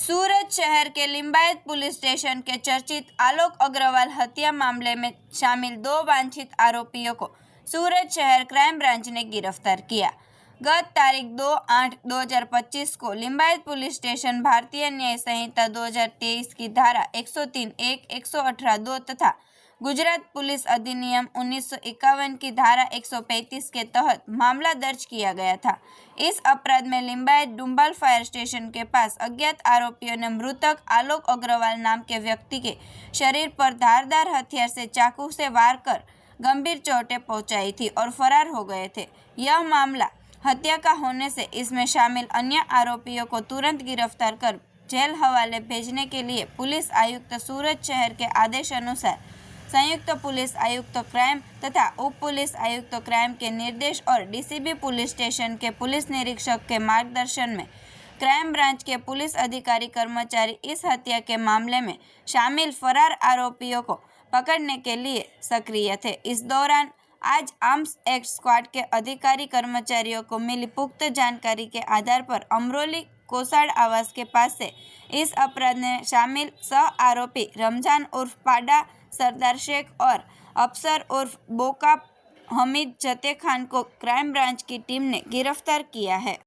सूरत शहर के Limbayat police station के चर्चित आलोक अग्रवाल हत्या मामले में शामिल 2 वांछित आरोपियों को सूरत शहर क्राइम ब्रांच ने गिरफ्तार किया। गत तारीख 2/8/2025 को लिंबायत पुलिस स्टेशन भारतीय न्याय संहिता 2023 की धारा 103(1), 118(2) तथा गुजरात पुलिस अधिनियम 1951 की धारा 135 के तहत मामला दर्ज किया गया था। इस अपराध में लिंबायत डुम्बाल फायर स्टेशन के पास अज्ञात आरोपियों ने मृतक आलोक अग्रवाल नाम के व्यक्ति के शरीर पर धारदार हथियार से चाकू से वार कर गंभीर चोटें पहुंचाई थी और फरार हो गए थे। यह मामला हत्या का होने से इसमें शामिल अन्य आरोपियों को तुरंत गिरफ्तार कर जेल हवाले भेजने के लिए पुलिस आयुक्त सूरत शहर के आदेश अनुसार संयुक्त पुलिस आयुक्त क्राइम तथा उप पुलिस आयुक्त क्राइम के निर्देश और डीसीबी पुलिस स्टेशन के पुलिस निरीक्षक के मार्गदर्शन में क्राइम ब्रांच के पुलिस अधिकारी कर्मचारी इस हत्या के मामले में शामिल फरार आरोपियों को पकड़ने के लिए सक्रिय थे। इस दौरान आज आर्म्स एक्ट स्क्वाड के अधिकारी कर्मचारियों को मिली पुख्त जानकारी के आधार पर अमरोली कोसाड़ आवास के पास से इस अपराध में शामिल सह आरोपी रमजान उर्फ पाडा, सरदार शेख और अफसर उर्फ बोका हमीद जते खान को क्राइम ब्रांच की टीम ने गिरफ्तार किया है।